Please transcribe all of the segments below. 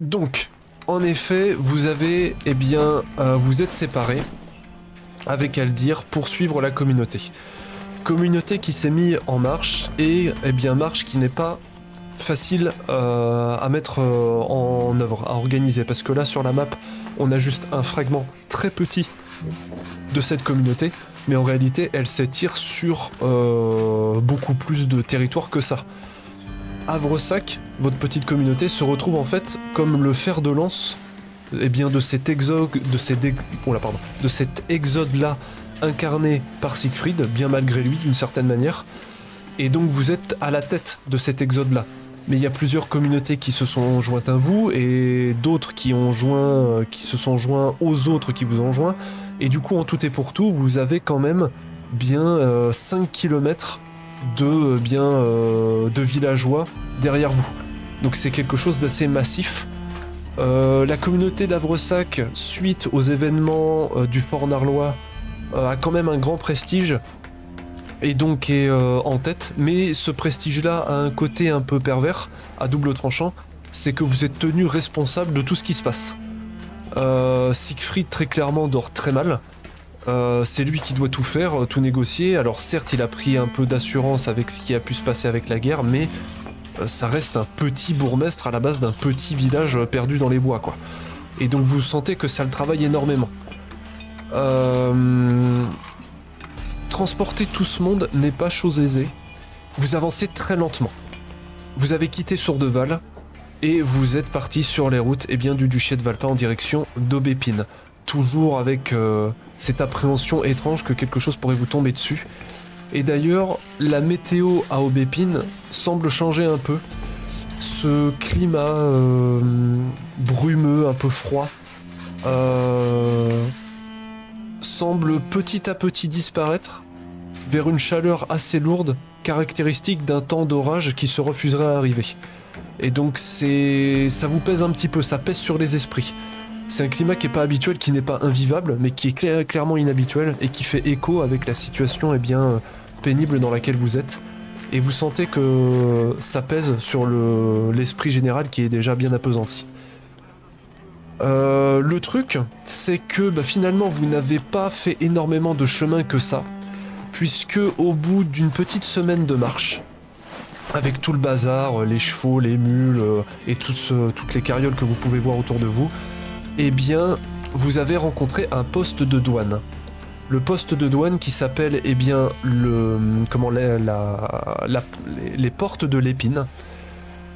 Donc, en effet, vous avez, vous êtes séparés avec Aldir pour suivre la communauté. Communauté qui s'est mise en marche et, marche qui n'est pas facile à mettre en œuvre, à organiser, parce que là, sur la map, on a juste un fragment très petit de cette communauté, mais en réalité, elle s'étire sur beaucoup plus de territoire que ça. Havresac, votre petite communauté, se retrouve en fait comme le fer de lance de cet exode-là incarné par Siegfried, bien malgré lui d'une certaine manière. Et donc vous êtes à la tête de cet exode-là. Mais il y a plusieurs communautés qui se sont jointes à vous et d'autres qui se sont joints aux autres qui vous ont joint. Et du coup, en tout et pour tout, vous avez quand même bien 5 km de villageois derrière vous. Donc c'est quelque chose d'assez massif. La communauté d'Havresac, suite aux événements du Fort Narlois, a quand même un grand prestige et donc est en tête. Mais ce prestige-là a un côté un peu pervers, à double tranchant, c'est que vous êtes tenu responsable de tout ce qui se passe. Siegfried très clairement dort très mal. C'est lui qui doit tout faire, tout négocier. Alors certes, il a pris un peu d'assurance avec ce qui a pu se passer avec la guerre, mais ça reste un petit bourgmestre à la base d'un petit village perdu dans les bois, quoi. Et donc vous sentez que ça le travaille énormément. Transporter tout ce monde n'est pas chose aisée. Vous avancez très lentement. Vous avez quitté Sourdeval et vous êtes parti sur les routes du duché de Valpin en direction d'Aubépine. Toujours avec cette appréhension étrange que quelque chose pourrait vous tomber dessus. Et d'ailleurs, la météo à Aubépine semble changer un peu. Ce climat brumeux, un peu froid, semble petit à petit disparaître vers une chaleur assez lourde, caractéristique d'un temps d'orage qui se refuserait à arriver. Et donc ça vous pèse un petit peu, ça pèse sur les esprits. C'est un climat qui n'est pas habituel, qui n'est pas invivable, mais qui est clairement inhabituel et qui fait écho avec la situation pénible dans laquelle vous êtes. Et vous sentez que ça pèse sur l'esprit général qui est déjà bien appesanti. Le truc, c'est que finalement vous n'avez pas fait énormément de chemin que ça, puisque au bout d'une petite semaine de marche, avec tout le bazar, les chevaux, les mules et toutes les carrioles que vous pouvez voir autour de vous, vous avez rencontré un poste de douane. Le poste de douane qui s'appelle les portes de l'Épine,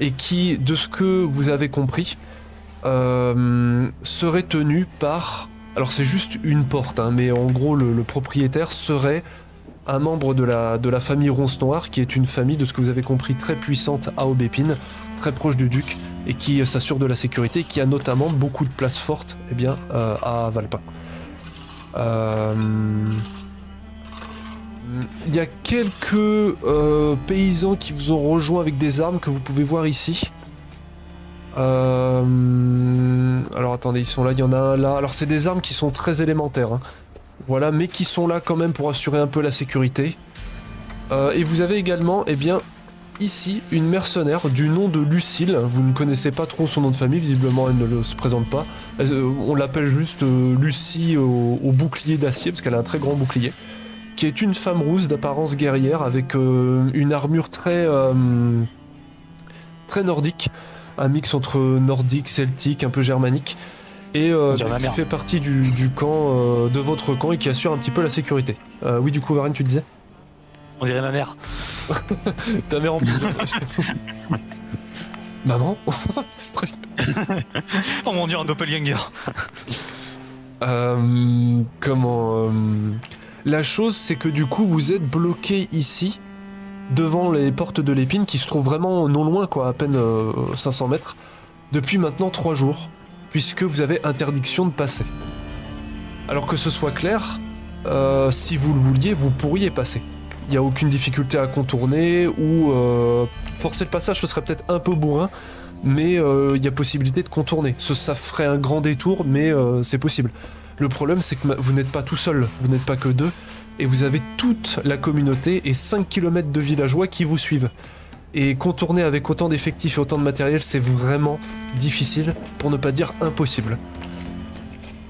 et qui, de ce que vous avez compris, serait tenu par... Alors c'est juste une porte, mais en gros le propriétaire serait un membre de la famille Ronce-Noire, qui est une famille, de ce que vous avez compris, très puissante à Aubépine, très proche du duc, et qui s'assure de la sécurité, qui a notamment beaucoup de places fortes à Valpin. Il y a quelques paysans qui vous ont rejoint avec des armes que vous pouvez voir ici. Alors attendez, ils sont là, il y en a un là. Alors c'est des armes qui sont très élémentaires, voilà, mais qui sont là quand même pour assurer un peu la sécurité. Et vous avez également, ici, une mercenaire du nom de Lucille. Vous ne connaissez pas trop son nom de famille, visiblement elle ne se présente pas. On l'appelle juste Lucie au bouclier d'acier, parce qu'elle a un très grand bouclier. Qui est une femme rousse d'apparence guerrière, avec une armure très nordique. Un mix entre nordique, celtique, un peu germanique. Et qui fait partie du camp, de votre camp, et qui assure un petit peu la sécurité. Oui, du coup, Varenne, tu disais ? On dirait ma mère. Ta mère en plus. Maman. Oh mon dieu, un doppelganger. La chose, c'est que du coup, vous êtes bloqué ici, devant les portes de l'épine, qui se trouvent vraiment non loin, quoi, à peine 500 mètres, depuis maintenant 3 jours, puisque vous avez interdiction de passer. Alors que ce soit clair, si vous le vouliez, vous pourriez passer. Il n'y a aucune difficulté à contourner, ou forcer le passage, ce serait peut-être un peu bourrin, mais il y a possibilité de contourner. Ça ferait un grand détour, mais c'est possible. Le problème, c'est que vous n'êtes pas tout seul, vous n'êtes pas que 2, et vous avez toute la communauté et 5 km de villageois qui vous suivent. Et contourner avec autant d'effectifs et autant de matériel, c'est vraiment difficile, pour ne pas dire impossible.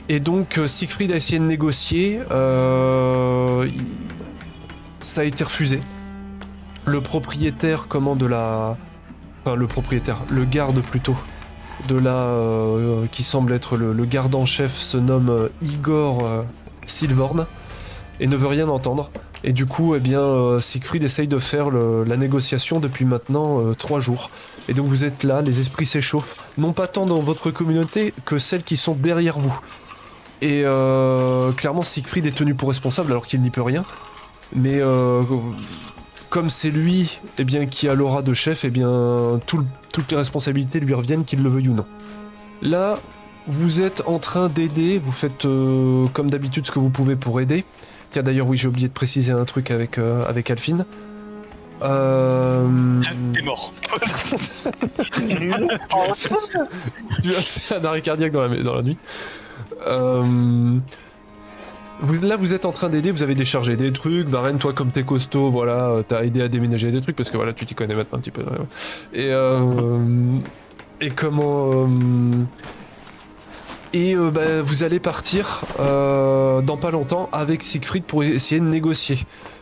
Et donc Siegfried a essayé de négocier, ça a été refusé. Le propriétaire, le garde plutôt, de la qui semble être le garde en chef, se nomme Igor Silvorn, et ne veut rien entendre. Et du coup, Siegfried essaye de faire la négociation depuis maintenant 3 jours. Et donc vous êtes là, les esprits s'échauffent, non pas tant dans votre communauté que celles qui sont derrière vous. Et clairement, Siegfried est tenu pour responsable alors qu'il n'y peut rien. Mais comme c'est lui qui a l'aura de chef, toutes les responsabilités lui reviennent, qu'il le veuille ou non. Là, vous êtes en train d'aider, vous faites comme d'habitude ce que vous pouvez pour aider. Tiens, d'ailleurs, oui, j'ai oublié de préciser un truc avec Alphine. T'es mort. Tu as fait un arrêt cardiaque dans la nuit. Là, vous êtes en train d'aider, vous avez déchargé des trucs. Varenne, toi, comme t'es costaud, voilà, t'as aidé à déménager des trucs parce que voilà, tu t'y connais maintenant un petit peu. Vous allez partir dans pas longtemps avec Siegfried pour essayer de négocier.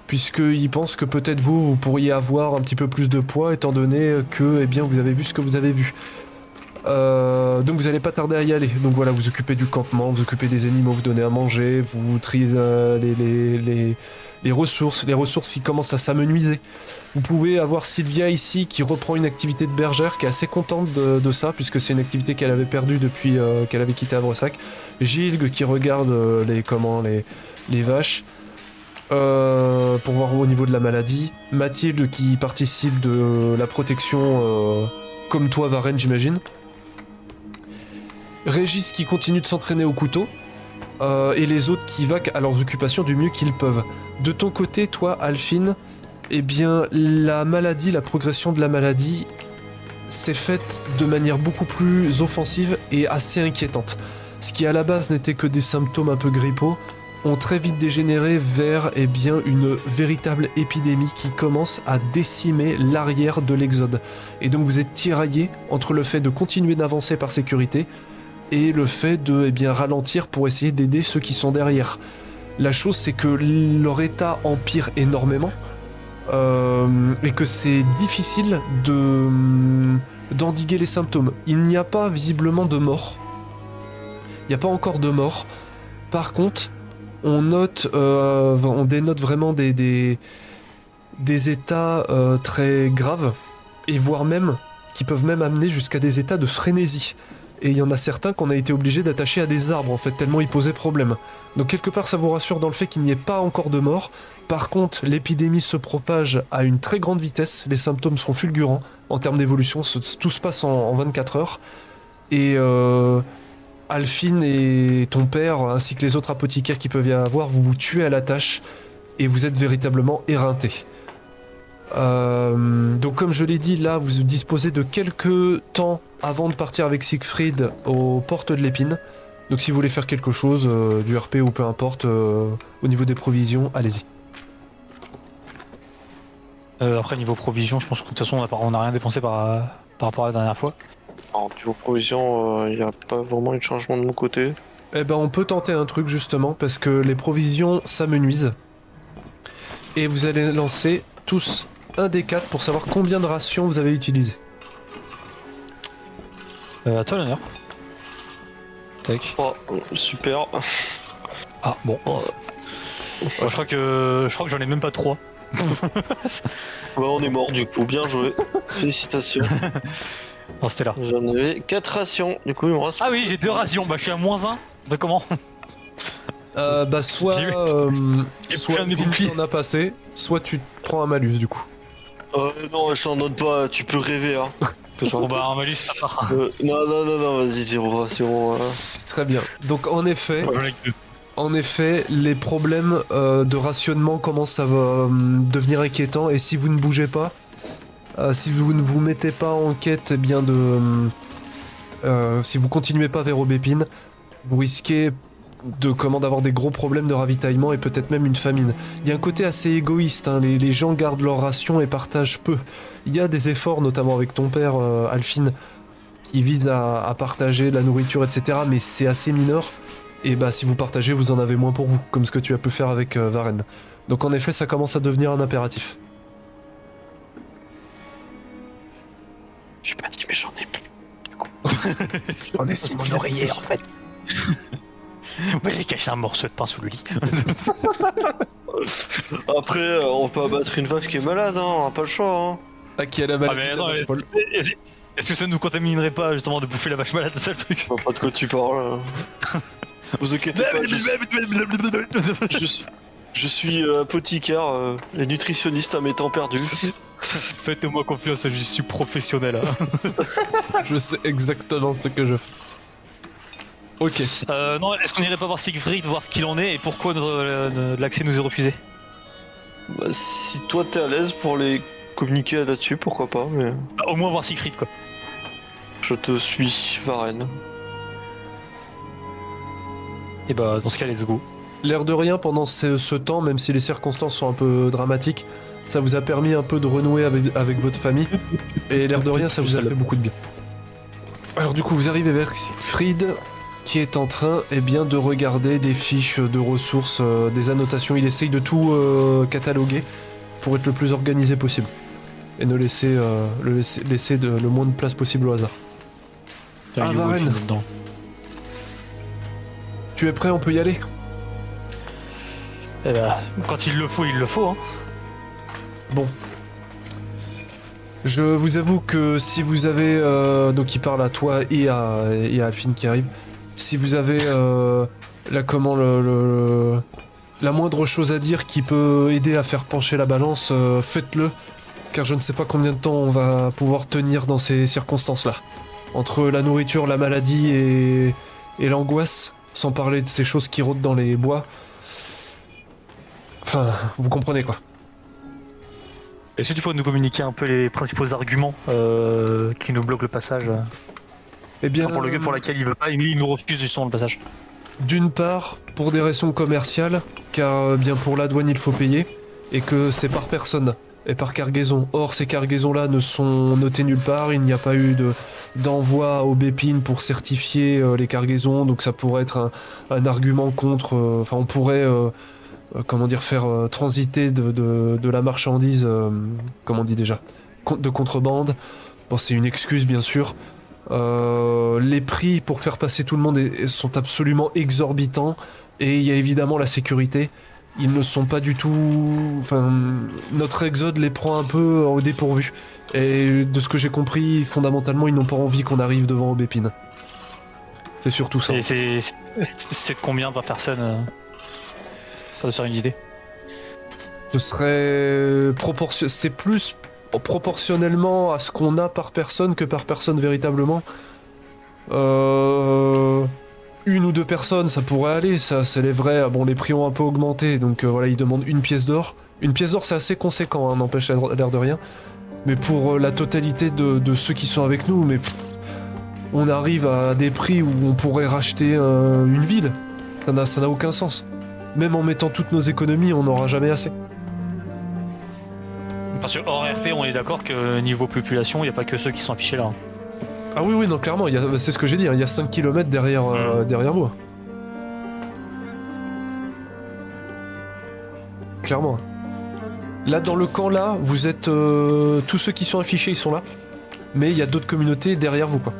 Puisqu'il pense que peut-être vous pourriez avoir un petit peu plus de poids étant donné que vous avez vu ce que vous avez vu. Donc vous allez pas tarder à y aller. Donc voilà, vous occupez du campement, vous occupez des animaux, vous donnez à manger, vous triez les ressources qui commencent à s'amenuiser. Vous pouvez avoir Sylvia ici qui reprend une activité de bergère, qui est assez contente de ça, puisque c'est une activité qu'elle avait perdue depuis qu'elle avait quitté Havresac. Gilles qui regarde les vaches pour voir au niveau de la maladie. Mathilde qui participe de la protection comme toi, Varenne, j'imagine. Régis qui continue de s'entraîner au couteau. Et les autres qui vaquent à leurs occupations du mieux qu'ils peuvent. De ton côté, toi, Alphine, la progression de la maladie s'est faite de manière beaucoup plus offensive et assez inquiétante. Ce qui à la base n'était que des symptômes un peu grippaux, ont très vite dégénéré vers une véritable épidémie qui commence à décimer l'arrière de l'Exode. Et donc vous êtes tiraillé entre le fait de continuer d'avancer par sécurité et le fait de ralentir pour essayer d'aider ceux qui sont derrière. La chose, c'est que leur état empire énormément et que c'est difficile d'endiguer les symptômes. Il n'y a pas visiblement de mort. Il n'y a pas encore de mort. Par contre, on dénote vraiment des états très graves et voire même qui peuvent même amener jusqu'à des états de frénésie. Et il y en a certains qu'on a été obligés d'attacher à des arbres, en fait, tellement ils posaient problème. Donc quelque part, ça vous rassure dans le fait qu'il n'y ait pas encore de mort. Par contre, l'épidémie se propage à une très grande vitesse, les symptômes seront fulgurants en termes d'évolution, tout se passe en 24 heures. Et Alphine et ton père, ainsi que les autres apothicaires qui peuvent y avoir, vous tuez à la tâche, et vous êtes véritablement éreintés. Donc comme je l'ai dit, là vous disposez de quelques temps avant de partir avec Siegfried aux portes de l'épine. Donc si vous voulez faire quelque chose, du RP ou peu importe, au niveau des provisions, allez-y. Après niveau provision, je pense que de toute façon on n'a rien dépensé par rapport à la dernière fois. En niveau provision, il n'y a pas vraiment eu de changement de mon côté. On peut tenter un truc justement, parce que les provisions s'amenuisent. Et vous allez lancer tous un des 4 pour savoir combien de rations vous avez utilisé. À toi l'honneur. Tac. Oh, super. Ah bon. Oh. Je crois que j'en ai même pas 3. Bah on est mort du coup, bien joué. Félicitations. Non, c'était là. J'en avais 4 rations, du coup il me reste... Ah oui, j'ai 2 rations, bah je suis à -1. Bah comment? Bah soit, J'ai soit plein de mes Vin boucliers. t'en a passé, soit tu te prends un malus du coup. Non, je t'en donne pas, tu peux rêver, hein. Bon bah un malus ça part. Non, vas-y, zéro, c'est bon. Très bien. Donc Ouais. en effet, les problèmes de rationnement commencent à devenir inquiétants et si vous ne bougez pas, si vous ne vous mettez pas en quête, eh bien si vous continuez pas vers Aubépine, vous risquez d'avoir des gros problèmes de ravitaillement et peut-être même une famine. Il y a un côté assez égoïste, hein, les gens gardent leur ration et partagent peu. Il y a des efforts, notamment avec ton père, Alphine, qui visent à partager la nourriture, etc. Mais c'est assez mineur. Et bah si vous partagez, vous en avez moins pour vous, comme ce que tu as pu faire avec Varenne. Donc en effet, ça commence à devenir un impératif. J'ai pas dit, mais j'en ai plus. On est sous mon oreiller en fait. Moi j'ai caché un morceau de pain sous le lit. Après, on peut abattre une vache qui est malade, hein, on a pas le choix, hein. Ah, qui a la maladie mais de non, la vache folle. Est-ce que ça nous contaminerait pas justement de bouffer la vache malade, c'est ça le truc? Je vois pas de quoi tu parles. Vous inquiétez pas, je suis apothicaire et nutritionniste à mes temps perdus. Faites-moi confiance, je suis professionnel. Hein. Je sais exactement ce que je fais. Ok. Non, est-ce qu'on irait pas voir Siegfried, voir ce qu'il en est et pourquoi l'accès nous est refusé? Bah, si toi t'es à l'aise pour les communiquer là-dessus, pourquoi pas, mais Bah, au moins voir Siegfried quoi. je te suis, Varenne. Et bah dans ce cas, let's go. L'air de rien, pendant ce temps, même si les circonstances sont un peu dramatiques, ça vous a permis un peu de renouer avec votre famille. Et l'air de rien, ça vous a fait beaucoup de bien. Alors du coup, vous arrivez vers Siegfried, qui est en train de regarder des fiches de ressources, des annotations. Il essaye de tout cataloguer pour être le plus organisé possible. Et ne laisser le moins de place possible au hasard. Putain, il est Varenne. beau, dedans. Tu es prêt, on peut y aller? Eh bah, quand il le faut, hein. Bon. Je vous avoue que si vous avez... donc il parle à toi et à Alphine qui arrive. Si vous avez la moindre chose à dire qui peut aider à faire pencher la balance, faites-le. Car je ne sais pas combien de temps on va pouvoir tenir dans ces circonstances-là. Entre la nourriture, la maladie et l'angoisse, sans parler de ces choses qui rôdent dans les bois. Enfin, vous comprenez quoi. Est-ce que tu peux nous communiquer un peu les principaux arguments qui nous bloquent le passage Eh bien, pour laquelle il veut pas, il nous refuse justement le passage. d'une part, pour des raisons commerciales, car bien pour la douane il faut payer, et que c'est par personne et par cargaison. Or, ces cargaisons-là ne sont notées nulle part, il n'y a pas eu d'envoi au Bépine pour certifier les cargaisons, donc ça pourrait être un argument contre... Enfin, on pourrait... faire transiter de la marchandise, comment on dit déjà, de contrebande. Bon, c'est une excuse bien sûr. Les prix pour faire passer tout le monde sont absolument exorbitants et il y a évidemment la sécurité. Ils ne sont pas du tout... Enfin, notre exode les prend un peu au dépourvu. Et de ce que j'ai compris, fondamentalement, ils n'ont pas envie qu'on arrive devant Aubépine. C'est surtout ça. Et c'est de combien par personne Ça doit faire une idée. Ce serait c'est plus proportionnellement à ce qu'on a par personne que par personne véritablement. Une ou deux personnes, ça pourrait aller, ça s'élèverait. Bon, les prix ont un peu augmenté, donc voilà, ils demandent une pièce d'or. Une pièce d'or, c'est assez conséquent, hein, n'empêche l'air de rien. Mais pour la totalité de ceux qui sont avec nous, on arrive à des prix où on pourrait racheter une ville. Ça n'a aucun sens. Même en mettant toutes nos économies, on n'aura jamais assez. Parce que hors RP, on est d'accord que niveau population, il n'y a pas que ceux qui sont affichés là. Hein. Ah oui, non, clairement, c'est ce que j'ai dit, hein, il y a 5 km derrière vous. Clairement. Là, dans le camp, là, vous êtes... tous ceux qui sont affichés, ils sont là. Mais il y a d'autres communautés derrière vous, quoi.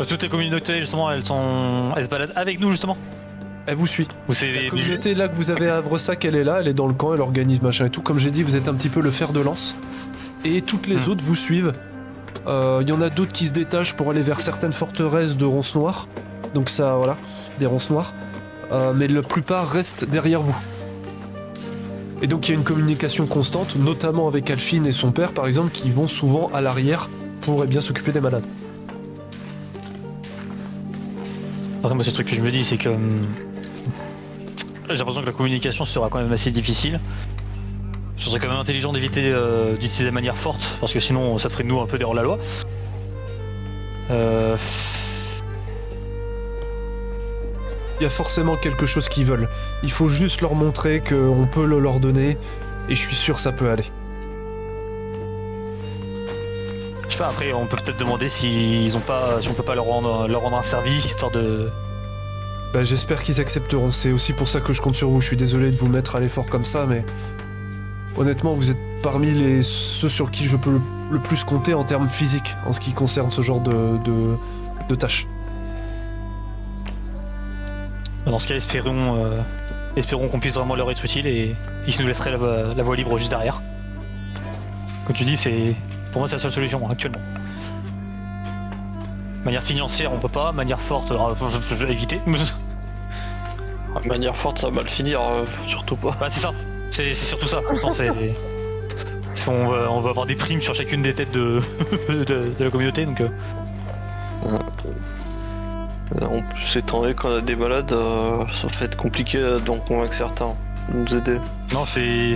Toutes les communautés, justement, elles se baladent avec nous, justement. Elle vous suit. Ou c'est La communauté là que vous avez à Avresac, elle est là, elle est dans le camp, elle organise machin et tout. Comme j'ai dit, vous êtes un petit peu le fer de lance. Et toutes les autres vous suivent. Il y en a d'autres qui se détachent pour aller vers certaines forteresses de ronces noires. Donc ça, voilà, des ronces noires. mais la plupart restent derrière vous. Et donc il y a une communication constante, notamment avec Alphine et son père par exemple, qui vont souvent à l'arrière pour bien s'occuper des malades. Après, moi, c'est le truc que je me dis, c'est que j'ai l'impression que la communication sera quand même assez difficile. Ce serait quand même intelligent d'éviter d'utiliser de manière forte, parce que sinon ça ferait de nous un peu des hors-la-loi. Il y a forcément quelque chose qu'ils veulent. Il faut juste leur montrer qu'on peut le leur donner, et je suis sûr que ça peut aller. Je sais pas, après on peut peut-être demander si on peut pas leur rendre un service, histoire de... Bah, j'espère qu'ils accepteront, c'est aussi pour ça que je compte sur vous. Je suis désolé de vous mettre à l'effort comme ça, mais honnêtement vous êtes parmi ceux sur qui je peux le plus compter en termes physiques, en ce qui concerne ce genre de tâches. Dans ce cas, espérons qu'on puisse vraiment leur être utile et qu'ils nous laisseraient la voie libre juste derrière. Comme tu dis, pour moi c'est la seule solution actuellement. Manière financière on peut pas, manière forte faut éviter. De manière forte, ça va mal finir, surtout pas. Bah c'est ça, c'est surtout ça. Je pense on va avoir des primes sur chacune des têtes de la communauté, donc... En plus, étant donné qu'on a des malades, ça va être compliqué d'en convaincre certains de nous aider. Non, c'est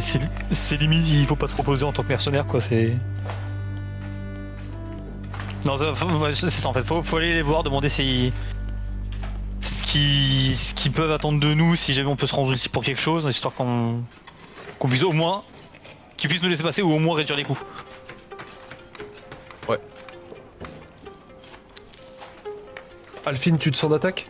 limite, il faut pas se proposer en tant que mercenaire, quoi, c'est... Non, c'est ça en fait, faut aller les voir, demander ce qu'ils peuvent attendre de nous, si jamais on peut se rendre ici pour quelque chose, histoire qu'on puisse au moins... qu'ils puissent nous laisser passer ou au moins réduire les coûts. Ouais. Alphine, tu te sens d'attaque ?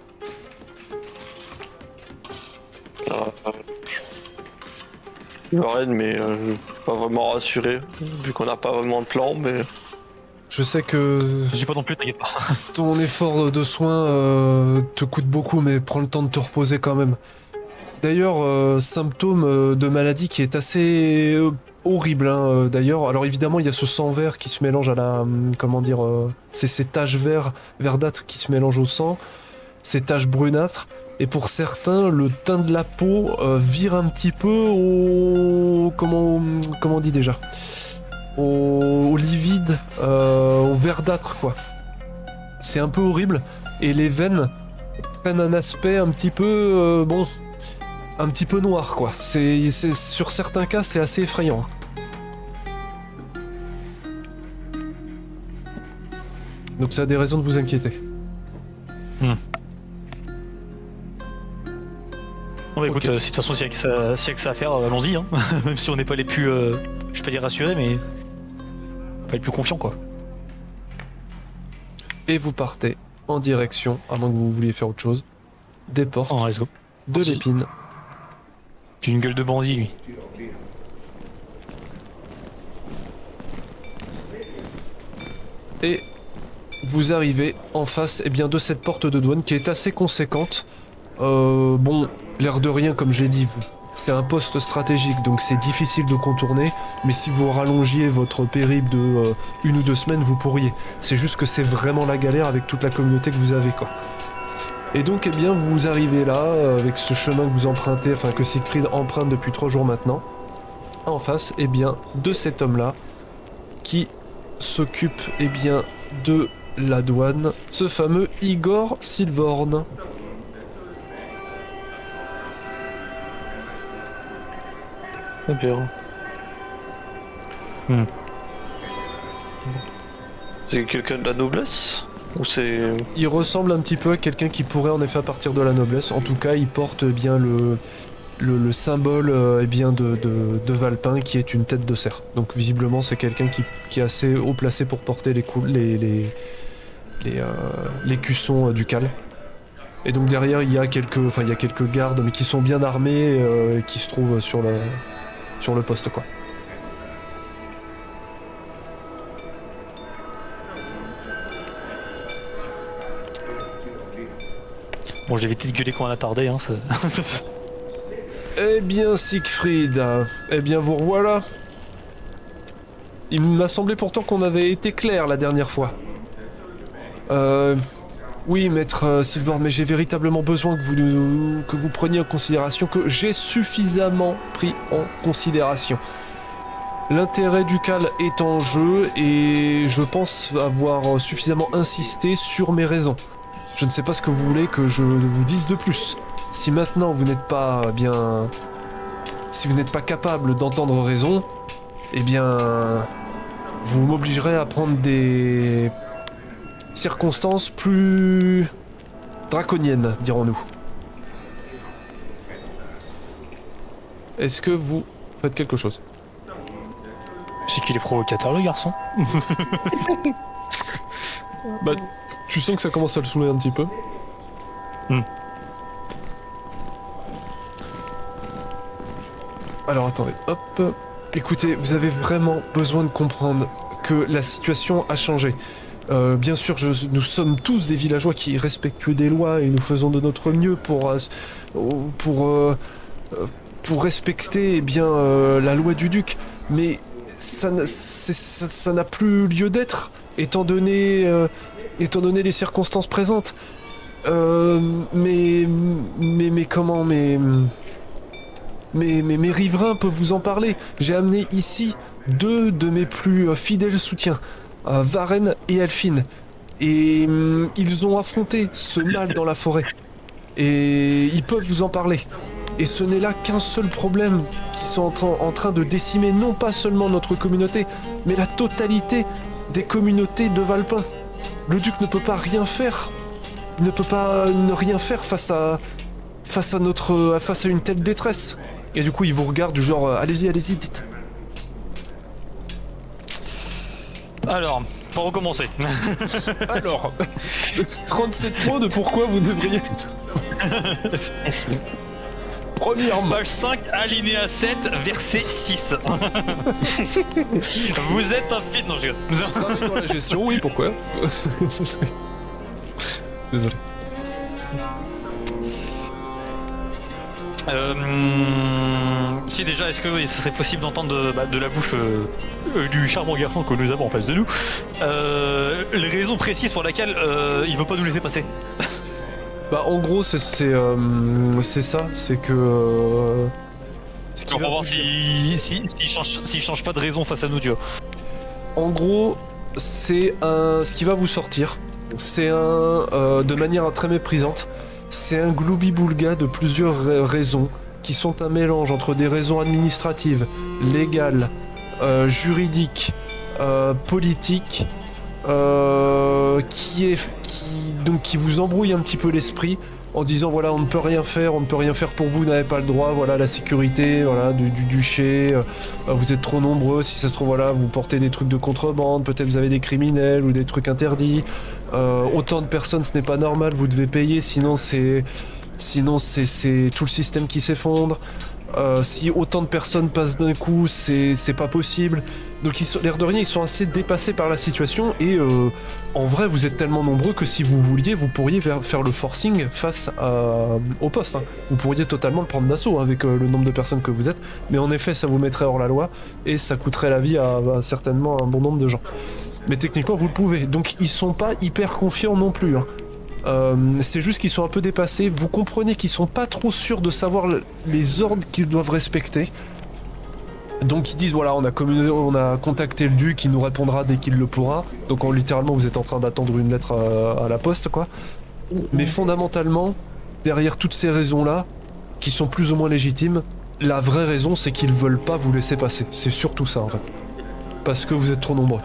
Lorraine, mais je suis pas vraiment rassuré, vu qu'on n'a pas vraiment de plan, mais... Je sais que J'ai pas non plus, t'inquiète pas. ton effort de soins te coûte beaucoup, mais prends le temps de te reposer quand même. D'ailleurs, symptôme de maladie qui est assez horrible, hein, d'ailleurs. Alors évidemment, il y a ce sang vert qui se mélange à la... comment dire... c'est ces taches verdâtres qui se mélangent au sang, ces taches brunâtres, et pour certains, le teint de la peau vire un petit peu au... comment on dit déjà ? Au livide, au verdâtre, quoi. C'est un peu horrible, et les veines prennent un aspect un petit peu... bon... un petit peu noir, quoi. Sur certains cas, c'est assez effrayant. Donc ça a des raisons de vous inquiéter. Bon bah écoute, Ok. si de toute façon s'il y a que ça à faire, allons-y, hein. Même si on n'est pas les plus... je peux dire rassurés, mais... pas les plus confiants, quoi. Et vous partez en direction, à moins que vous vouliez faire autre chose, des portes En réseau. de Vas-y. l'épine. C'est une gueule de bandit, lui. Et vous arrivez en face de cette porte de douane qui est assez conséquente. Bon, l'air de rien, comme je l'ai dit, c'est un poste stratégique, donc c'est difficile de contourner, mais si vous rallongiez votre périple de 1 ou 2 semaines, vous pourriez. C'est juste que c'est vraiment la galère avec toute la communauté que vous avez, quoi. Et donc, vous arrivez là, avec ce chemin que vous empruntez, enfin que Siegfried emprunte depuis 3 jours maintenant, en face, de cet homme-là, qui s'occupe, de la douane, ce fameux Igor Silvorn. Très bien. C'est quelqu'un de la noblesse ? Ou c'est... Il ressemble un petit peu à quelqu'un qui pourrait en effet appartir de la noblesse. En tout cas, il porte le symbole de Valpin, qui est une tête de cerf. Donc visiblement, c'est quelqu'un qui est assez haut placé pour porter les cuissons ducales. Et donc derrière, il y a quelques gardes, mais qui sont bien armés, et qui se trouvent sur le poste, quoi. Bon, j'ai évité de gueuler quand on a tardé, hein. Eh bien, Siegfried, vous revoilà. Il m'a semblé pourtant qu'on avait été clair la dernière fois. Oui, maître Silvord, mais j'ai véritablement besoin que vous preniez en considération que j'ai suffisamment pris en considération. L'intérêt ducal est en jeu et je pense avoir suffisamment insisté sur mes raisons. Je ne sais pas ce que vous voulez que je vous dise de plus. Si maintenant vous n'êtes pas si vous n'êtes pas capable d'entendre raison, eh bien, vous m'obligerez à prendre des circonstances plus draconiennes, dirons-nous. Est-ce que vous faites quelque chose? C'est qu'il est provocateur, le garçon. Bah, tu sens que ça commence à le saouler un petit peu. Alors attendez, hop. Écoutez, vous avez vraiment besoin de comprendre que la situation a changé. Bien sûr, nous sommes tous des villageois qui respectueux des lois et nous faisons de notre mieux pour respecter la loi du duc, mais ça n'a plus lieu d'être étant donné les circonstances présentes. Mais comment mes riverains peuvent vous en parler. J'ai amené ici 2 de mes plus fidèles soutiens, Varen et Alphine. Et ils ont affronté ce mal dans la forêt. Et ils peuvent vous en parler. Et ce n'est là qu'un seul problème qui sont en train de décimer non pas seulement notre communauté, mais la totalité des communautés de Valpin. Le duc ne peut pas rien faire. Il ne peut pas ne rien faire face à une telle détresse. Et du coup, il vous regarde du genre allez-y, dites. Alors, pour recommencer. Alors, 37 mots de pourquoi vous devriez. Premièrement. Page 5, alinéa 7, verset 6. Vous êtes un fit. Non, je rigole. Je travaille dans la gestion, oui, pourquoi? Désolé. Si déjà, est-ce que ce serait possible d'entendre de la bouche du charmant garçon que nous avons en face de nous les raisons précises pour lesquelles il veut pas nous laisser passer? Bah en gros c'est ça, c'est que ce qui on va va voir vous- s'il change pas de raison face à nous, tu vois. En gros ce qui va vous sortir, c'est de manière très méprisante, c'est un gloubi-boulga de plusieurs raisons qui sont un mélange entre des raisons administratives, légales, juridiques, politiques, qui vous embrouille un petit peu l'esprit en disant voilà on ne peut rien faire pour vous, vous n'avez pas le droit, voilà la sécurité, voilà du duché, vous êtes trop nombreux, si ça se trouve voilà vous portez des trucs de contrebande, peut-être vous avez des criminels ou des trucs interdits, autant de personnes ce n'est pas normal, vous devez payer sinon c'est tout le système qui s'effondre. Si autant de personnes passent d'un coup, c'est pas possible. Donc l'air de rien, ils sont assez dépassés par la situation et en vrai, vous êtes tellement nombreux que si vous vouliez, vous pourriez faire le forcing face au poste. Hein. Vous pourriez totalement le prendre d'assaut avec le nombre de personnes que vous êtes, mais en effet, ça vous mettrait hors la loi et ça coûterait la vie à certainement un bon nombre de gens. Mais techniquement, vous le pouvez. Donc ils sont pas hyper confiants non plus. Hein. C'est juste qu'ils sont un peu dépassés. Vous comprenez qu'ils sont pas trop sûrs de savoir les ordres qu'ils doivent respecter. Donc ils disent voilà, on a contacté le duc, il nous répondra dès qu'il le pourra. Donc littéralement vous êtes en train d'attendre une lettre à la poste quoi. Mais fondamentalement, derrière toutes ces raisons-là, qui sont plus ou moins légitimes, la vraie raison c'est qu'ils veulent pas vous laisser passer. C'est surtout ça en fait. Parce que vous êtes trop nombreux.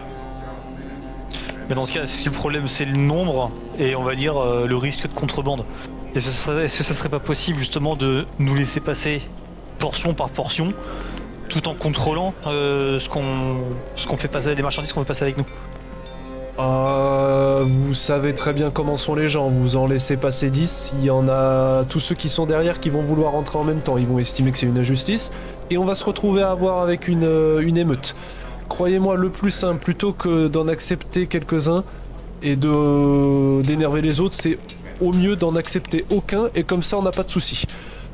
Mais dans ce cas, si le problème c'est le nombre et on va dire le risque de contrebande, est-ce que ça serait pas possible justement de nous laisser passer portion par portion tout en contrôlant ce qu'on fait passer, les marchandises qu'on fait passer avec nous? Vous savez très bien comment sont les gens, vous en laissez passer 10, il y en a tous ceux qui sont derrière qui vont vouloir rentrer en même temps, ils vont estimer que c'est une injustice, et on va se retrouver à avoir avec une émeute. Croyez-moi, le plus simple, plutôt que d'en accepter quelques-uns et d'énerver les autres, c'est au mieux d'en accepter aucun, et comme ça on n'a pas de soucis.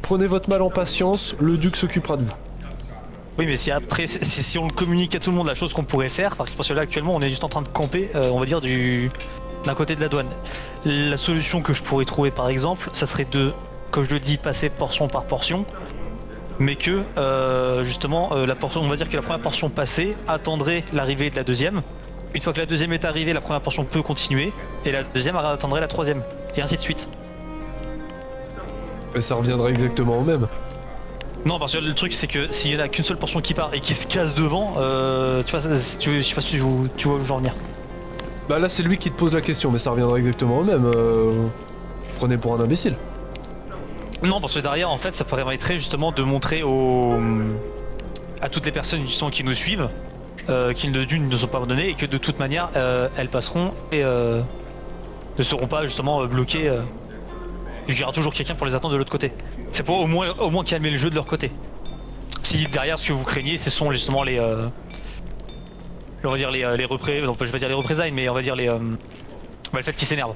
Prenez votre mal en patience, le duc s'occupera de vous. Oui, mais si après, si on le communique à tout le monde, la chose qu'on pourrait faire, parce que là actuellement on est juste en train de camper, on va dire d'un côté de la douane. La solution que je pourrais trouver par exemple, ça serait de, comme je le dis, passer portion par portion, mais que justement la portion, on va dire que la première portion passée attendrait l'arrivée de la deuxième. Une fois que la deuxième est arrivée, la première portion peut continuer, et la deuxième attendrait la troisième, et ainsi de suite. Et ça reviendra exactement au même. Non, parce que le truc c'est que s'il y en a qu'une seule portion qui part et qui se casse devant, tu vois, je sais pas si tu vois où je veux en venir. Bah là c'est lui qui te pose la question, mais ça reviendra exactement au même. Prenez pour un imbécile. Non, parce que derrière, en fait, ça permettrait justement de montrer à toutes les personnes justement qui nous suivent qu'ils ne sont pas abandonnés et que de toute manière, elles passeront et ne seront pas justement bloquées. Il y aura toujours quelqu'un pour les attendre de l'autre côté. C'est pour au moins calmer le jeu de leur côté. Si derrière, ce que vous craignez, ce sont justement les... on va dire les représailles, non, je vais pas dire les représailles, mais on va dire le fait qu'ils s'énervent.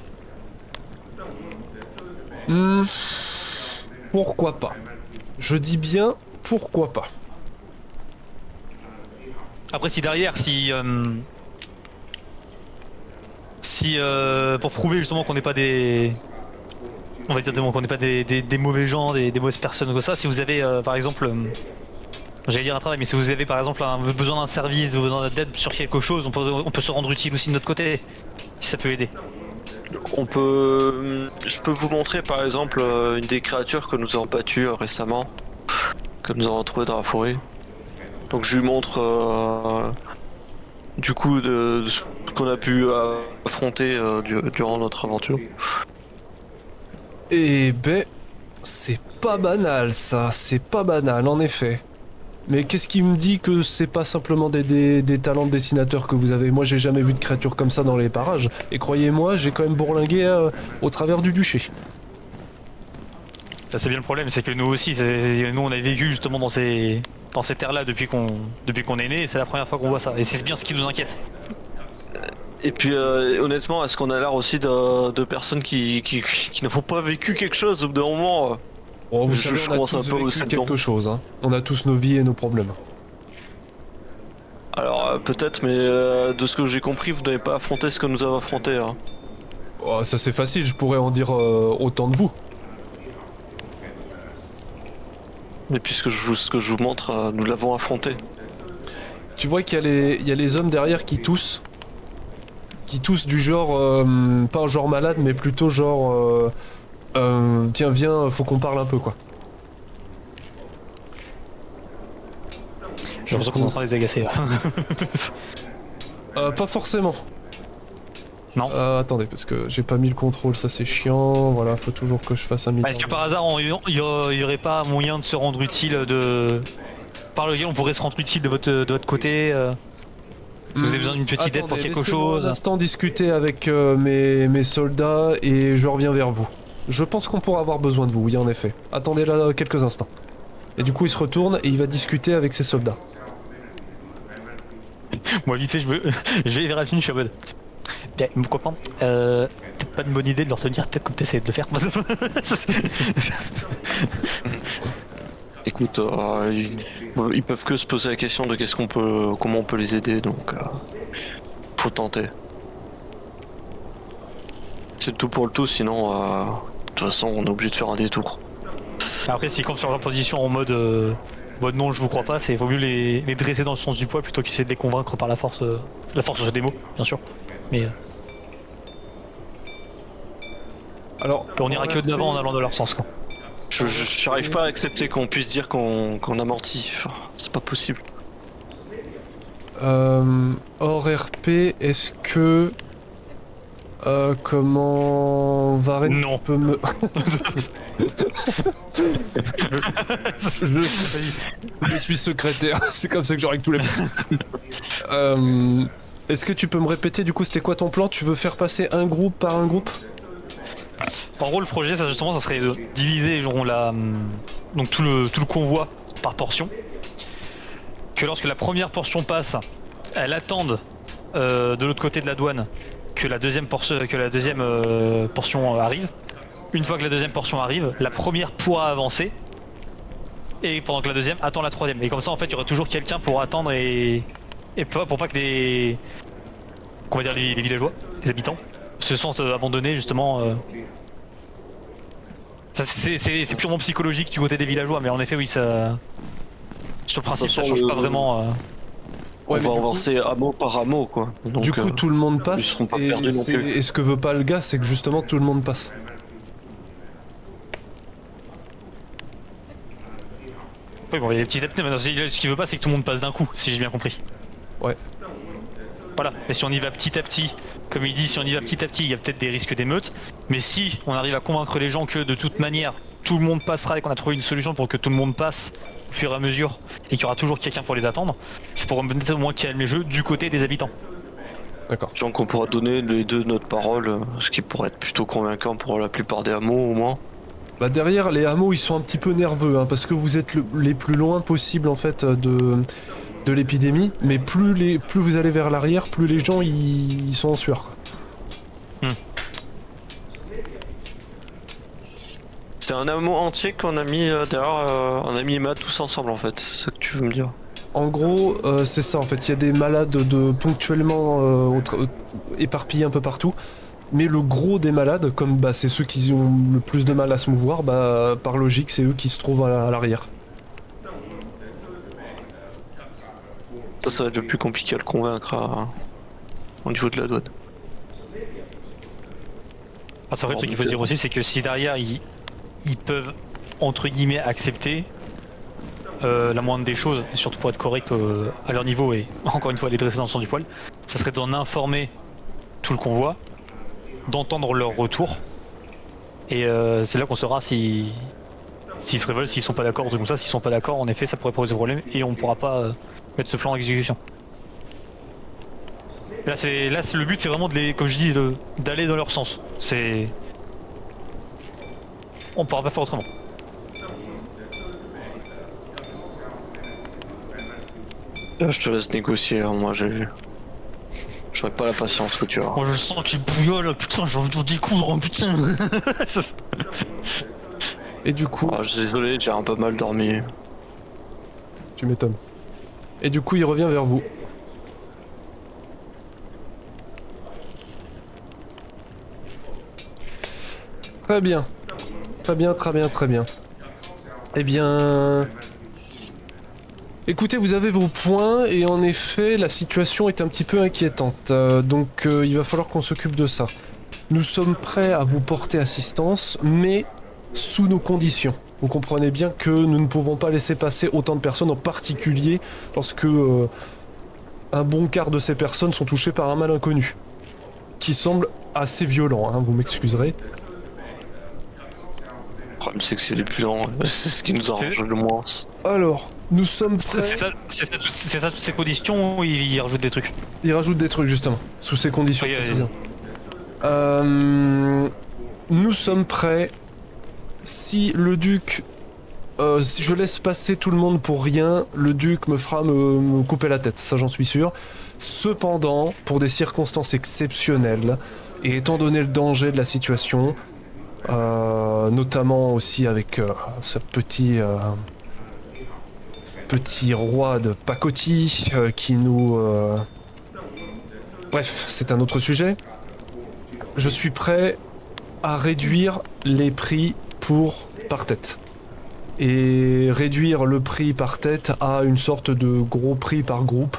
Pourquoi pas? Je dis bien pourquoi pas. Après si derrière, pour prouver justement qu'on n'est pas des... On va dire qu'on n'est pas des mauvais gens, des mauvaises personnes comme ça, si vous avez par exemple... J'allais dire un travail, mais si vous avez par exemple besoin d'un service, besoin d'aide sur quelque chose, on peut se rendre utile aussi de notre côté, si ça peut aider. Je peux vous montrer par exemple une des créatures que nous avons battues récemment, que nous avons trouvées dans la forêt. Donc je lui montre du coup de ce qu'on a pu affronter durant notre aventure. Eh ben, c'est pas banal ça, c'est pas banal en effet. Mais qu'est-ce qui me dit que c'est pas simplement des talents de dessinateur que vous avez? Moi j'ai jamais vu de créature comme ça dans les parages. Et croyez-moi, j'ai quand même bourlingué au travers du duché. Ça c'est bien le problème, c'est que nous aussi, nous on a vécu justement dans ces terres-là depuis qu'on est né, et c'est la première fois qu'on voit ça. Et c'est bien ce qui nous inquiète. Et puis honnêtement, est-ce qu'on a l'air aussi de personnes qui n'ont pas vécu quelque chose au bout d'un moment Oh, vous je savez, on a commence tous un peu vécu aussi quelque dedans. chose, hein. On a tous nos vies et nos problèmes. Alors peut-être, mais de ce que j'ai compris, vous n'avez pas affronté ce que nous avons affronté. Hein. Oh, ça c'est facile, je pourrais en dire autant de vous. Mais puisque ce que je vous montre, nous l'avons affronté. Tu vois qu'il y a les hommes derrière qui toussent. Qui toussent du genre, pas genre malade, mais plutôt genre... tiens viens, faut qu'on parle un peu quoi. J'ai l'impression qu'on est en train de les agacer là. Pas forcément. Non. Attendez, parce que j'ai pas mis le contrôle, ça c'est chiant. Voilà, faut toujours que je fasse un Est-ce que par hasard il y aurait pas moyen de se rendre utile par lequel on pourrait se rendre utile de votre côté si vous avez besoin d'une petite aide pour quelque chose. Un instant discuter avec mes soldats et je reviens vers vous. Je pense qu'on pourra avoir besoin de vous, oui en effet. Attendez là quelques instants. Et du coup il se retourne et il va discuter avec ses soldats. Moi vite fait je vais vers Alphine, je suis en mode... Bien, mon copain, peut-être pas une bonne idée de leur tenir tête comme t'essayais de le faire. Écoute, ils peuvent que se poser la question de comment on peut les aider, donc faut tenter. C'est tout pour le tout, sinon de toute façon on est obligé de faire un détour. Après s'ils campent sur leur position en mode non je vous crois pas, c'est vaut mieux les dresser dans le sens du poil plutôt qu'essayer de les convaincre par la force des mots, bien sûr. Mais Alors, on ira que de l'avant en allant dans leur sens quoi. Je n'arrive pas à accepter qu'on puisse dire qu'on a menti, enfin, c'est pas possible. hors RP, est-ce que... comment... Varenne Non. peut me... je suis secrétaire, c'est comme ça que je règle tous les... Est-ce que tu peux me répéter du coup c'était quoi ton plan? Tu veux faire passer un groupe par un groupe? En gros le projet ça justement ça serait de diviser genre, donc tout le convoi par portion. Que lorsque la première portion passe, elle attende de l'autre côté de la douane que la deuxième portion arrive. Une fois que la deuxième portion arrive, la première pourra avancer. Et pendant que la deuxième attend la troisième. Et comme ça en fait il y aura toujours quelqu'un pour attendre et pour pas que qu'on va dire les villageois, les habitants, se sentent abandonnés justement. Ça, c'est purement psychologique du côté des villageois, mais en effet oui ça. Sur le principe ça change pas vraiment. On Ouais, va mais du coup- avancer hameau par hameau quoi. Donc, Du coup, tout le monde ils passe, seront pas perdus non plus. et ce que veut pas le gars, c'est que justement tout le monde passe. Oui bon il y a petit à petit, mais ce qu'il veut pas c'est que tout le monde passe d'un coup, si j'ai bien compris. Ouais. Voilà, mais si on y va petit à petit, comme il dit, si on y va petit à petit, il y a peut-être des risques d'émeute, mais si on arrive à convaincre les gens que de toute manière, tout le monde passera et qu'on a trouvé une solution pour que tout le monde passe au fur et à mesure, et qu'il y aura toujours quelqu'un pour les attendre, c'est pour peut-être au moins calmer les jeux du côté des habitants. D'accord. Genre qu'on pourra donner les deux notre parole, ce qui pourrait être plutôt convaincant pour la plupart des hameaux au moins. Bah derrière, les hameaux, ils sont un petit peu nerveux, hein, parce que vous êtes les plus loin possible en fait de l'épidémie, mais plus vous allez vers l'arrière, plus les gens ils sont en sueur. C'est un hameau entier qu'on a mis derrière, on a mis Emma tous ensemble en fait, c'est ça que tu veux me dire. En gros, c'est ça en fait, il y a des malades ponctuellement éparpillés un peu partout, mais le gros des malades, comme bah, c'est ceux qui ont le plus de mal à se mouvoir, bah, par logique c'est eux qui se trouvent à l'arrière. Ça va être le plus compliqué à le convaincre au niveau de la douane. Ah, c'est vrai, le truc qu'il faut se dire aussi, c'est que si derrière ils peuvent entre guillemets accepter la moindre des choses, et surtout pour être correct à leur niveau et encore une fois les dresser dans le sens du poil, ça serait d'en informer tout le convoi, d'entendre leur retour, et c'est là qu'on saura s'ils se révoltent, s'ils sont pas d'accord, ou comme ça. S'ils sont pas d'accord, en effet, ça pourrait poser problème et on pourra pas mettre ce plan en exécution. Là, le but, c'est vraiment comme je dis, d'aller dans leur sens. On pourra pas faire autrement. Là, je te laisse négocier, hein, moi j'aurais pas la patience que tu as. Oh, je sens qu'il bouillonne, putain, j'ai envie de découdre, putain. Et du coup, Je suis désolé, j'ai un peu mal dormi. tu m'étonnes. Et du coup, il revient vers vous. Très bien. Très bien, très bien, très bien. Eh bien... Écoutez, vous avez vos points, et en effet, la situation est un petit peu inquiétante. Donc il va falloir qu'on s'occupe de ça. Nous sommes prêts à vous porter assistance, mais sous nos conditions. Vous comprenez bien que nous ne pouvons pas laisser passer autant de personnes, en particulier lorsque un bon quart de ces personnes sont touchées par un mal inconnu. Qui semble assez violent, hein, vous m'excuserez. Le problème c'est que c'est les plus lents, c'est ce qui nous arrange le moins. Alors, nous sommes prêts... C'est ça toutes ces conditions où il rajoute des trucs. Il rajoute des trucs justement, sous ces conditions Oui, précises. Nous sommes prêts. Si le duc... si je laisse passer tout le monde pour rien, le duc me fera me couper la tête, ça j'en suis sûr. Cependant, pour des circonstances exceptionnelles, et étant donné le danger de la situation, notamment aussi avec ce petit roi de pacotille qui nous... Bref, c'est un autre sujet. Je suis prêt à réduire les prix par tête. Et réduire le prix par tête à une sorte de gros prix par groupe.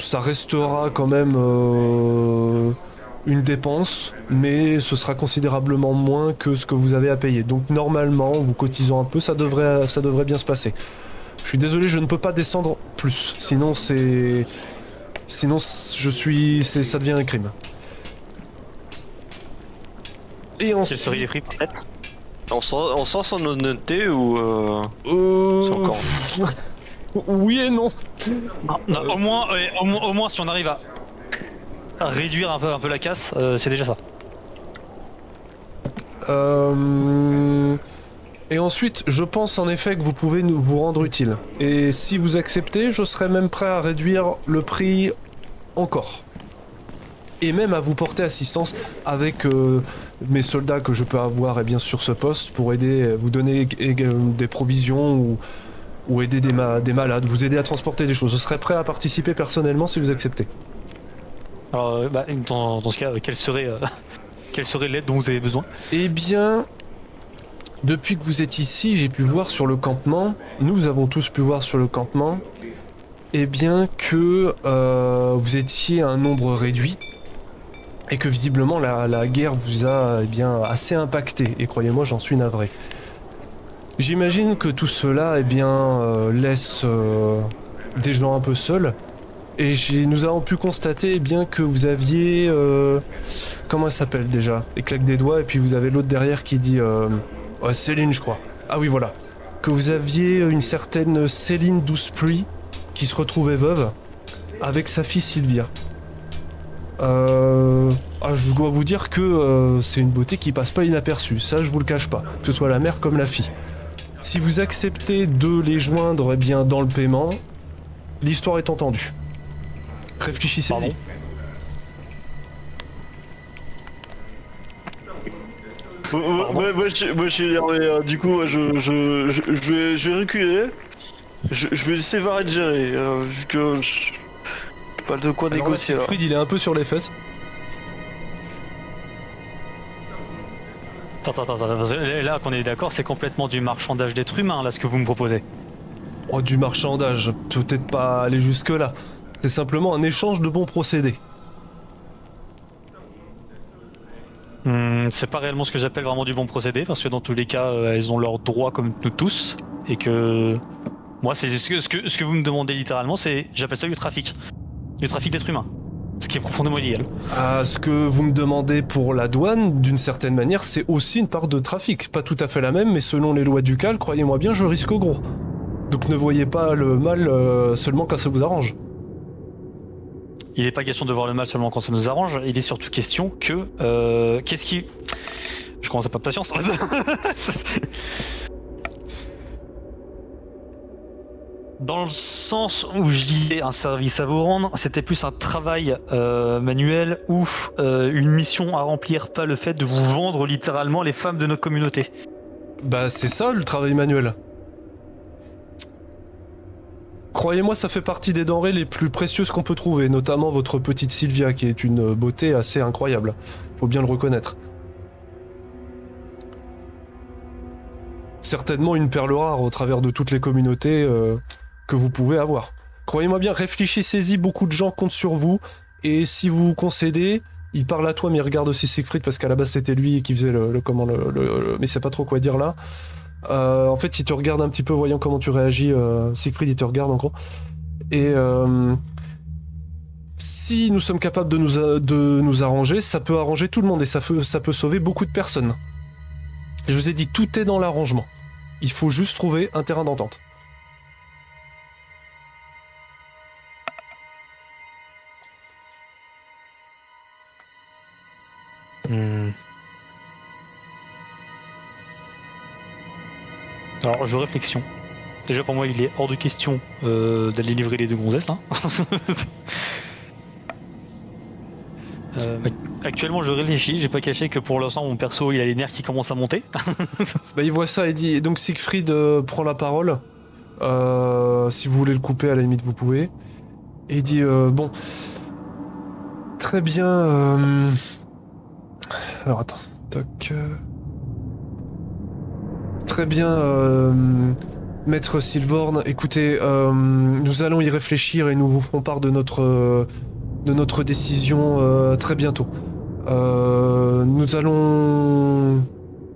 Ça restera quand même une dépense, mais ce sera considérablement moins que ce que vous avez à payer. Donc normalement, vous cotisant un peu, ça devrait bien se passer. Je suis désolé, je ne peux pas descendre plus. Sinon, ça devient un crime. Et ensuite... Quels seraient les prix peut-être? On sent son honnêteté ou c'est encore... Oui et non. Non, au moins si on arrive à réduire un peu la casse, c'est déjà ça. Et ensuite, je pense en effet que vous pouvez vous rendre utile. Et si vous acceptez, je serais même prêt à réduire le prix encore. Et même à vous porter assistance avec mes soldats que je peux avoir et bien sur ce poste pour aider, vous donner des provisions ou aider des malades, vous aider à transporter des choses. Je serais prêt à participer personnellement si vous acceptez. Alors, dans ce cas, quelle serait l'aide dont vous avez besoin? Eh bien, depuis que vous êtes ici, j'ai pu voir sur le campement, nous avons tous pu voir sur le campement, eh bien que vous étiez un nombre réduit et que visiblement la guerre vous a assez impacté, et croyez-moi, j'en suis navré. J'imagine que tout cela laisse des gens un peu seuls, et nous avons pu constater que vous aviez... comment elle s'appelle déjà? Elle claque des doigts, et puis vous avez l'autre derrière qui dit... Céline, je crois. Ah oui, voilà. Que vous aviez une certaine Céline Douce Pluie qui se retrouvait veuve avec sa fille Sylvia. Je dois vous dire que c'est une beauté qui passe pas inaperçue, ça je vous le cache pas, que ce soit la mère comme la fille. Si vous acceptez de les joindre dans le paiement, l'histoire est entendue. Réfléchissez-y. Moi je suis énervé, du coup je vais reculer. Je vais laisser Varenne gérer, vu que je pas de quoi négocier là. Siegfried il est un peu sur les fesses. Attends, là qu'on est d'accord, c'est complètement du marchandage d'êtres humains là ce que vous me proposez. Oh, du marchandage, peut-être pas aller jusque là. C'est simplement un échange de bons procédés. C'est pas réellement ce que j'appelle vraiment du bon procédé, parce que dans tous les cas, elles ont leurs droits comme nous tous, et que moi, c'est ce que vous me demandez littéralement, j'appelle ça du trafic d'êtres humains, ce qui est profondément illégal. Ce que vous me demandez pour la douane, d'une certaine manière, c'est aussi une part de trafic. Pas tout à fait la même, mais selon les lois du CAL, croyez-moi bien, je risque gros. Donc ne voyez pas le mal seulement quand ça vous arrange. Il n'est pas question de voir le mal seulement quand ça nous arrange, il est surtout question que... qu'est-ce qui... Je commence à pas de patience. Dans le sens où je disais un service à vous rendre, c'était plus un travail manuel ou une mission à remplir, pas le fait de vous vendre littéralement les femmes de notre communauté. Bah c'est ça le travail manuel. Croyez-moi, ça fait partie des denrées les plus précieuses qu'on peut trouver, notamment votre petite Sylvia, qui est une beauté assez incroyable. Faut bien le reconnaître. Certainement une perle rare au travers de toutes les communautés que vous pouvez avoir. Croyez-moi bien, réfléchissez-y, beaucoup de gens comptent sur vous, et si vous concédez, il parle à toi, mais il regarde aussi Siegfried, parce qu'à la base c'était lui qui faisait mais c'est pas trop quoi dire là. En fait, il te regarde un petit peu, voyant comment tu réagis. Siegfried, il te regarde en gros. Et si nous sommes capables de nous arranger, ça peut arranger tout le monde et ça peut sauver beaucoup de personnes. Je vous ai dit, tout est dans l'arrangement. Il faut juste trouver un terrain d'entente. Alors, je réflexion. Déjà, pour moi, il est hors de question d'aller livrer les deux gonzesses, là. Actuellement, je réfléchis. J'ai pas caché que pour l'instant, mon perso, il a les nerfs qui commencent à monter. Bah, il voit ça et dit... Donc Siegfried prend la parole. Si vous voulez le couper, à la limite, vous pouvez. Et il dit... bon... Très bien... Alors, attends. Toc... Très bien, Maître Silvorn. Écoutez, nous allons y réfléchir et nous vous ferons part de notre décision très bientôt. Nous allons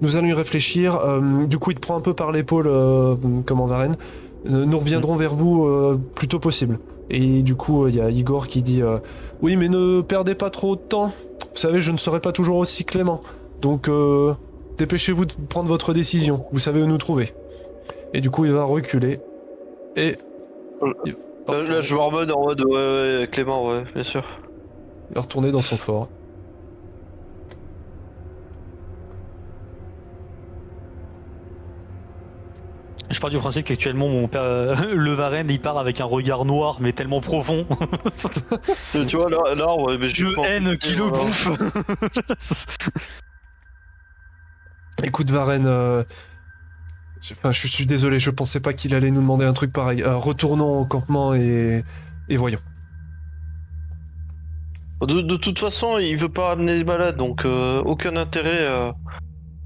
y réfléchir. Du coup, il te prend un peu par l'épaule, Varenne. Nous reviendrons vers vous plus tôt possible. Et du coup, il y a Igor qui dit oui, mais ne perdez pas trop de temps. Vous savez, je ne serai pas toujours aussi clément. Donc, dépêchez-vous de prendre votre décision. Vous savez où nous trouver. Et du coup, il va reculer. Et... Là, je vois en mode ouais, Clément, ouais, bien sûr. Il va retourner dans son fort. Je pars du principe qu'actuellement, mon père, le Varenne, il part avec un regard noir, mais tellement profond. Tu vois, là, ouais, mais Je haine qui le bouffe. Écoute, Varenne, je suis désolé, je pensais pas qu'il allait nous demander un truc pareil. Retournons au campement et voyons. De toute façon, il veut pas amener les malades, donc aucun intérêt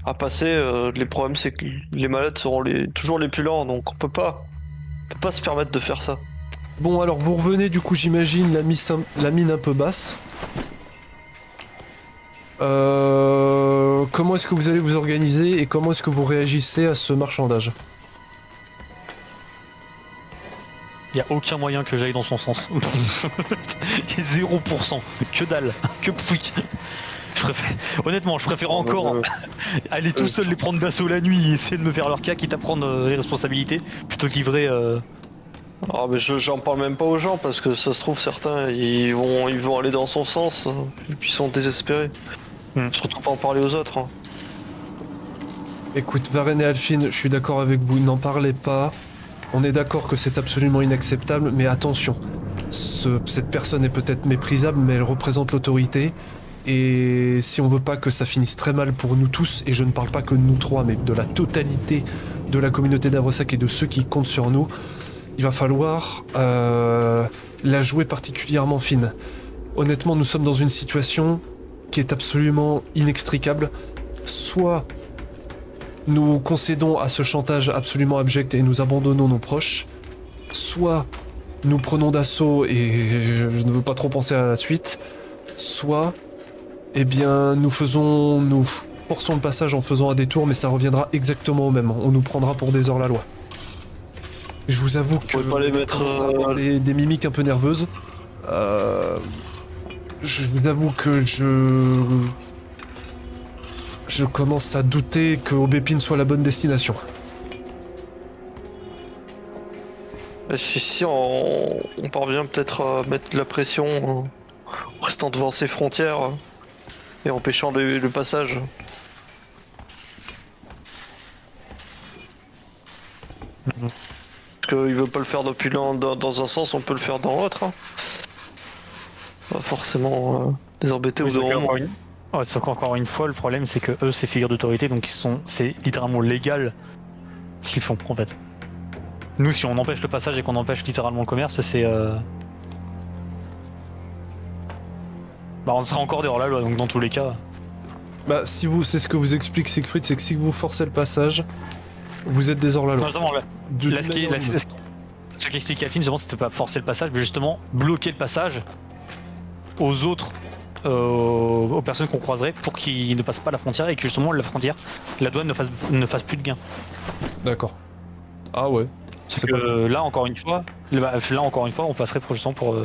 à passer. Les problèmes, c'est que les malades seront toujours les plus lents, donc on peut pas se permettre de faire ça. Bon, alors vous revenez du coup, j'imagine, la mine un peu basse. Comment est-ce que vous allez vous organiser et comment est-ce que vous réagissez à ce marchandage? Il y a aucun moyen que j'aille dans son sens. 0%. Que dalle. Que pouic. Honnêtement, je préfère encore aller tout seul les prendre d'assaut la nuit et essayer de me faire leur cas, quitte à prendre les responsabilités, plutôt que livrer. Ah, mais j'en parle même pas aux gens parce que ça se trouve, certains ils vont aller dans son sens et puis ils sont désespérés. Surtout pas en parler aux autres. Hein. Écoute, Varenne et Alphine, je suis d'accord avec vous, n'en parlez pas. On est d'accord que c'est absolument inacceptable, mais attention. Cette personne est peut-être méprisable, mais elle représente l'autorité. Et si on veut pas que ça finisse très mal pour nous tous, et je ne parle pas que de nous trois, mais de la totalité de la communauté d'Avresac et de ceux qui comptent sur nous, il va falloir la jouer particulièrement fine. Honnêtement, nous sommes dans une situation qui est absolument inextricable. Soit nous concédons à ce chantage absolument abject et nous abandonnons nos proches, soit nous prenons d'assaut et je ne veux pas trop penser à la suite, soit, eh bien, nous forçons le passage en faisant un détour, mais ça reviendra exactement au même. On nous prendra pour des hors-la-loi. Je vous avoue que Pas les mettre des mimiques un peu nerveuses. Je vous avoue que je commence à douter que Aubépine soit la bonne destination. Si on parvient peut-être à mettre de la pression en restant devant ses frontières et empêchant le passage. Parce qu'il veut pas le faire depuis dans un sens, on peut le faire dans l'autre. Hein. Pas forcément les embêter Oui, ou non. Ouais, sauf qu'encore une fois, le problème c'est que eux, c'est figures d'autorité, donc c'est littéralement légal ce qu'ils font en fait. Nous, si on empêche le passage et qu'on empêche littéralement le commerce, c'est bah, on sera encore dehors la loi, donc dans tous les cas. Bah, si vous, c'est ce que vous explique Siegfried, c'est que si vous forcez le passage, vous êtes des hors-la-loi. Non, justement, ce qui explique à Finn, justement, c'était pas forcer le passage, mais justement bloquer le passage aux autres. Aux personnes qu'on croiserait pour qu'ils ne passent pas la frontière et que justement la frontière, la douane ne fasse plus de gains. D'accord. Ah ouais. Parce que là encore une fois, on passerait pour justement pour.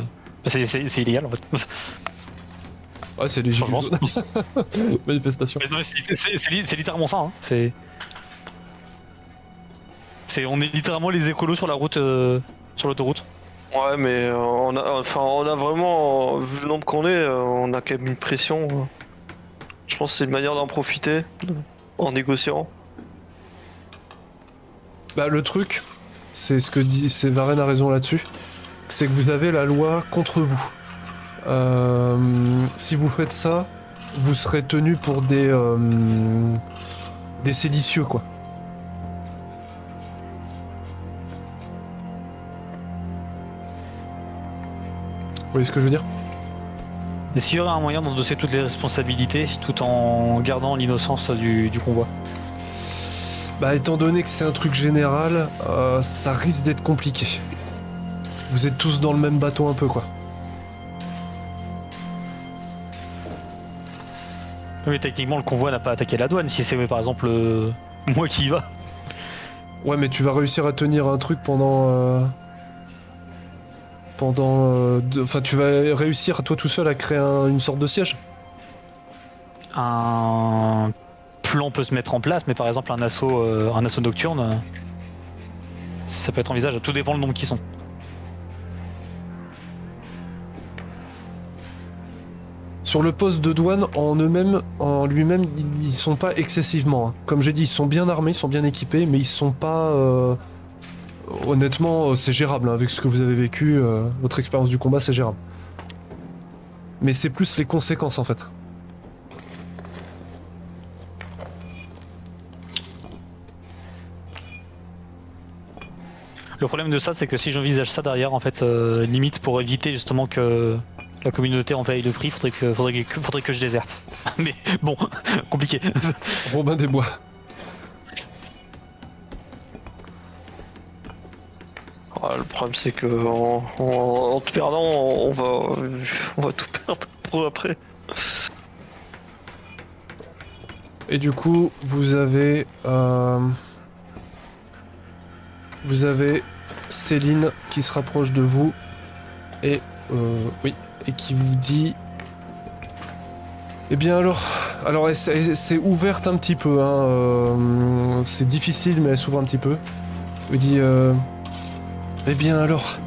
C'est illégal en fait. Ouais, c'est légitime. Manifestation. Mais non, c'est littéralement ça. Hein. On est littéralement les écolos sur la route, sur l'autoroute. Ouais, mais on a vraiment, vu le nombre qu'on est, on a quand même une pression. Je pense que c'est une manière d'en profiter en négociant. Bah le truc, c'est ce que dit, c'est Varenne a raison là-dessus, c'est que vous avez la loi contre vous. Si vous faites ça, vous serez tenu pour des séditieux quoi. Vous voyez ce que je veux dire? Et s'il y aurait un moyen d'endosser toutes les responsabilités tout en gardant l'innocence du convoi? Bah étant donné que c'est un truc général, ça risque d'être compliqué. Vous êtes tous dans le même bateau un peu quoi. Mais techniquement le convoi n'a pas attaqué la douane si c'est par exemple moi qui y va. Ouais mais tu vas réussir à tenir un truc pendant... Enfin tu vas réussir toi tout seul à créer une sorte de siège? Un plan peut se mettre en place, mais par exemple un assaut nocturne, ça peut être envisageable, tout dépend le nombre qui sont. Sur le poste de douane en lui-même, ils sont pas excessivement. Hein. Comme j'ai dit, ils sont bien armés, ils sont bien équipés, mais ils sont pas... Honnêtement, c'est gérable, hein, avec ce que vous avez vécu, votre expérience du combat, c'est gérable. Mais c'est plus les conséquences en fait. Le problème de ça, c'est que si j'envisage ça derrière, en fait, limite pour éviter justement que la communauté en paye le prix, faudrait que je déserte. Mais bon, compliqué. Robin des Bois. Le problème c'est que en te perdant, on va tout perdre pour après. Et du coup, vous avez Céline qui se rapproche de vous et et qui vous dit. Eh bien alors elle s'est ouverte un petit peu, hein, c'est difficile mais elle s'ouvre un petit peu. Elle dit eh bien alors,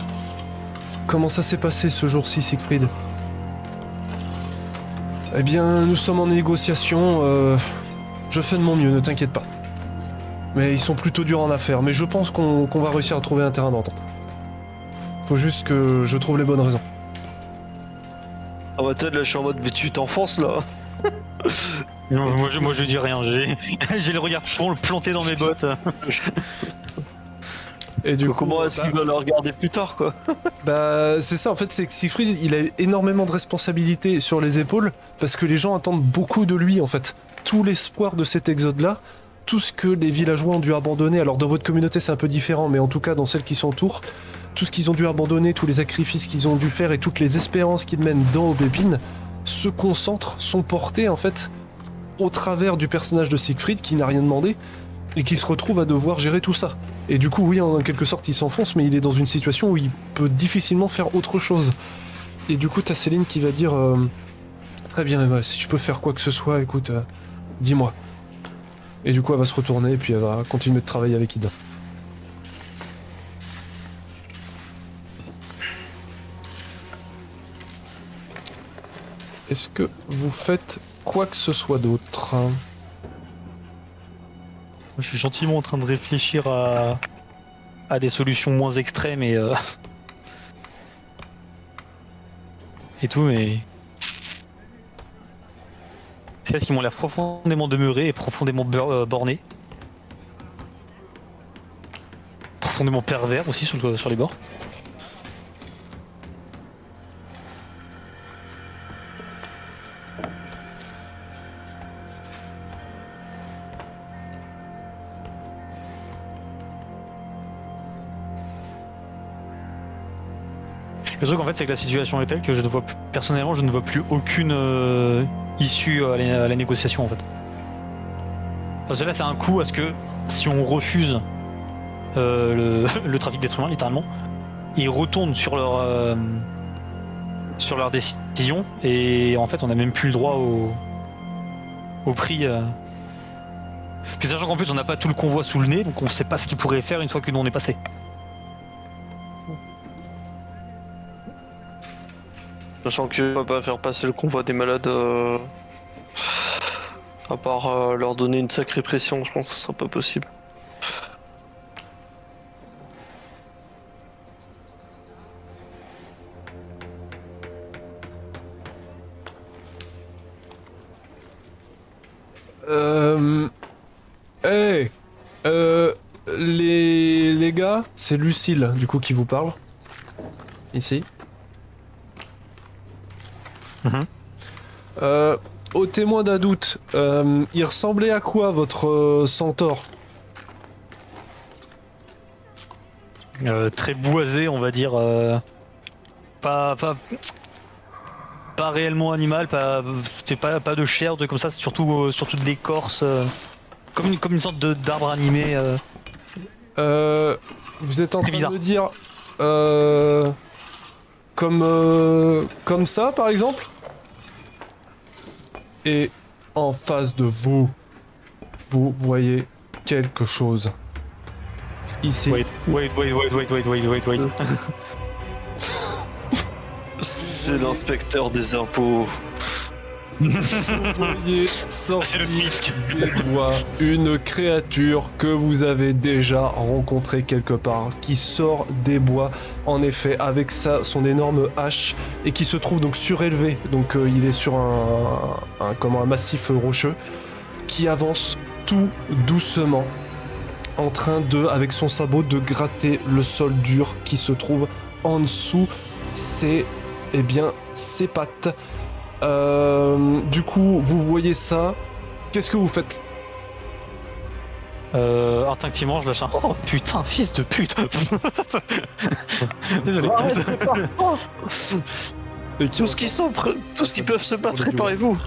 comment ça s'est passé ce jour-ci, Siegfried? Eh bien, nous sommes en négociation, je fais de mon mieux, ne t'inquiète pas. Mais ils sont plutôt durs en affaires, mais je pense qu'on va réussir à trouver un terrain d'entente. Faut juste que je trouve les bonnes raisons. Ah bah Ted, là je suis en mode mais tu t'enfonces là. Non, moi je dis rien, j'ai le regard planté dans mes bottes. Et du coup, comment est-ce qu'il va le regarder plus tard quoi? Bah c'est ça en fait, c'est que Siegfried il a énormément de responsabilités sur les épaules parce que les gens attendent beaucoup de lui en fait. Tout l'espoir de cet exode là, tout ce que les villageois ont dû abandonner, alors dans votre communauté c'est un peu différent mais en tout cas dans celle qui s'entoure, tout ce qu'ils ont dû abandonner, tous les sacrifices qu'ils ont dû faire et toutes les espérances qu'ils mènent dans Aubépine se concentrent, sont portés en fait au travers du personnage de Siegfried qui n'a rien demandé et qui se retrouve à devoir gérer tout ça. Et du coup, oui, en quelque sorte, il s'enfonce, mais il est dans une situation où il peut difficilement faire autre chose. Et du coup, t'as Céline qui va dire très bien, si je peux faire quoi que ce soit, écoute, dis-moi. Et du coup, elle va se retourner et puis elle va continuer de travailler avec Ida. Est-ce que vous faites quoi que ce soit d'autre? Je suis gentiment en train de réfléchir à des solutions moins extrêmes et tout, mais c'est ce qui m'ont l'air profondément demeurés et profondément bornés, profondément pervers aussi sur les bords. Le truc en fait c'est que la situation est telle que personnellement je ne vois plus aucune issue à la négociation en fait. Parce que là c'est un coup à ce que si on refuse le trafic d'êtres humains littéralement, ils retournent sur leur décision et en fait on n'a même plus le droit au prix. Puis sachant qu'en plus on n'a pas tout le convoi sous le nez donc on sait pas ce qu'ils pourraient faire une fois que nous on est passé. Sachant qu'on va pas faire passer le convoi des malades à part leur donner une sacrée pression, je pense que ce sera pas possible. Hey, les gars, c'est Lucille du coup qui vous parle. Ici. Au témoin d'un doute, il ressemblait à quoi votre centaure? Très boisé, on va dire. Pas réellement animal, c'est pas de chair, de comme ça, c'est surtout de l'écorce, comme une sorte d'arbre animé. Vous êtes en train bizarre. de me dire comme ça par exemple? Et en face de vous, vous voyez quelque chose. Ici. Wait. C'est l'inspecteur des impôts. Vous voyez sortir des doigts une créature que vous avez déjà rencontrée quelque part, qui sort des bois, en effet, avec son énorme hache, et qui se trouve donc surélevé, donc il est sur un massif rocheux, qui avance tout doucement, en train avec son sabot, de gratter le sol dur qui se trouve en dessous. C'est eh bien, ses pattes. Du coup, vous voyez ça. Qu'est-ce que vous faites? Instinctivement, je lâche un. Oh putain, fils de pute. Désolé. Et Tout ce qui peuvent se battre, préparez-vous.